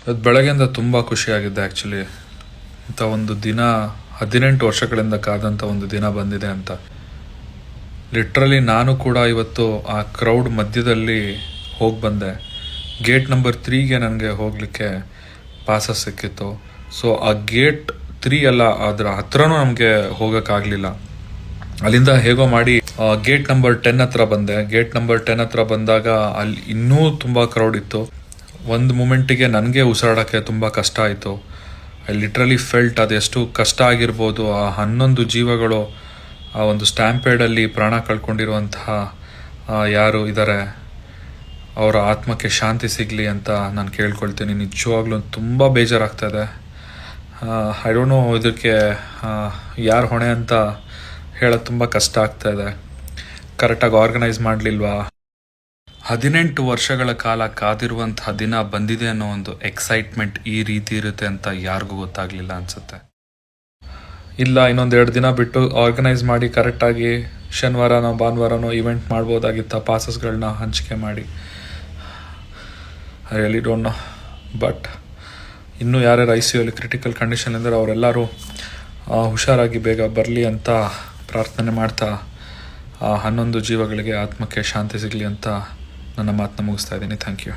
ಇವತ್ತು ಬೆಳಗ್ಗೆಯಿಂದ ತುಂಬ ಖುಷಿಯಾಗಿದ್ದೆ ಆ್ಯಕ್ಚುಲಿ. ಇಂಥ ಒಂದು ದಿನ 18 ವರ್ಷಗಳಿಂದ ಕಾದಂಥ ಒಂದು ದಿನ ಬಂದಿದೆ ಅಂತ. ಲಿಟ್ರಲಿ ನಾನು ಕೂಡ ಇವತ್ತು ಆ ಕ್ರೌಡ್ ಮಧ್ಯದಲ್ಲಿ ಹೋಗಿ ಬಂದೆ. ಗೇಟ್ ನಂಬರ್ 3ಗೆ ನನಗೆ ಹೋಗಲಿಕ್ಕೆ ಪಾಸಸ್ ಸಿಕ್ಕಿತ್ತು. ಸೊ ಆ ಗೇಟ್ 3 ಅಲ್ಲ, ಅದರ ಹತ್ರನೂ ನಮಗೆ ಹೋಗೋಕ್ಕಾಗಲಿಲ್ಲ. ಅಲ್ಲಿಂದ ಹೇಗೋ ಮಾಡಿ ಗೇಟ್ ನಂಬರ್ 10 ಹತ್ರ ಬಂದೆ. ಗೇಟ್ ನಂಬರ್ 10 ಹತ್ರ ಬಂದಾಗ ಅಲ್ಲಿ ಇನ್ನೂ ತುಂಬ ಕ್ರೌಡ್ ಇತ್ತು. ಒಂದು ಮೂಮೆಂಟಿಗೆ ನನಗೆ ಉಸಿರಾಡೋಕ್ಕೆ ತುಂಬ ಕಷ್ಟ ಆಯಿತು. ಐ ಲಿಟ್ರಲಿ ಫೆಲ್ಟ್ ಅದೆಷ್ಟು ಕಷ್ಟ ಆಗಿರ್ಬೋದು. ಆ 11 ಜೀವಗಳು ಆ ಒಂದು ಸ್ಟ್ಯಾಂಪೇಡಲ್ಲಿ ಪ್ರಾಣ ಕಳ್ಕೊಂಡಿರುವಂತಹ ಯಾರು ಇದ್ದಾರೆ, ಅವರ ಆತ್ಮಕ್ಕೆ ಶಾಂತಿ ಸಿಗಲಿ ಅಂತ ನಾನು ಕೇಳ್ಕೊಳ್ತೀನಿ. ನಿಜವಾಗ್ಲೂ ತುಂಬ ಬೇಜಾರಾಗ್ತಾಯಿದೆ. ಐ ಡೋಂಟ್ ನೋ ಇದಕ್ಕೆ ಯಾರು ಹೊಣೆ ಅಂತ ಹೇಳೋದು ತುಂಬ ಕಷ್ಟ ಆಗ್ತಾಯಿದೆ. ಕರೆಕ್ಟಾಗಿ ಆರ್ಗನೈಸ್ ಮಾಡಲಿಲ್ವಾ? 18 ವರ್ಷಗಳ ಕಾಲ ಕಾದಿರುವಂತಹ ದಿನ ಬಂದಿದೆ ಅನ್ನೋ ಒಂದು ಎಕ್ಸೈಟ್ಮೆಂಟ್ ಈ ರೀತಿ ಇರುತ್ತೆ ಅಂತ ಯಾರಿಗೂ ಗೊತ್ತಾಗಲಿಲ್ಲ ಅನಿಸುತ್ತೆ. ಇಲ್ಲ, ಇನ್ನೊಂದು 2 ದಿನ ಬಿಟ್ಟು ಆರ್ಗನೈಸ್ ಮಾಡಿ ಕರೆಕ್ಟಾಗಿ ಶನಿವಾರನೋ ಭಾನುವಾರನೋ ಇವೆಂಟ್ ಮಾಡ್ಬೋದಾಗಿತ್ತ, ಪಾಸಸ್ಗಳನ್ನ ಹಂಚಿಕೆ ಮಾಡಿ. I really don't know. But ಇನ್ನೂ ಯಾರ್ಯಾರು ICUಲಿ ಕ್ರಿಟಿಕಲ್ ಕಂಡೀಷನ್ ಇದ್ದಾರೆ ಅವರೆಲ್ಲರೂ ಹುಷಾರಾಗಿ ಬೇಗ ಬರಲಿ ಅಂತ ಪ್ರಾರ್ಥನೆ ಮಾಡ್ತಾ 11 ಜೀವಗಳಿಗೆ ಆತ್ಮಕ್ಕೆ ಶಾಂತಿ ಸಿಗಲಿ ಅಂತ ನನ್ನ ಮಾತನ್ನ ಮುಗಿಸ್ತಾ ಇದ್ದೀನಿ. Thank you.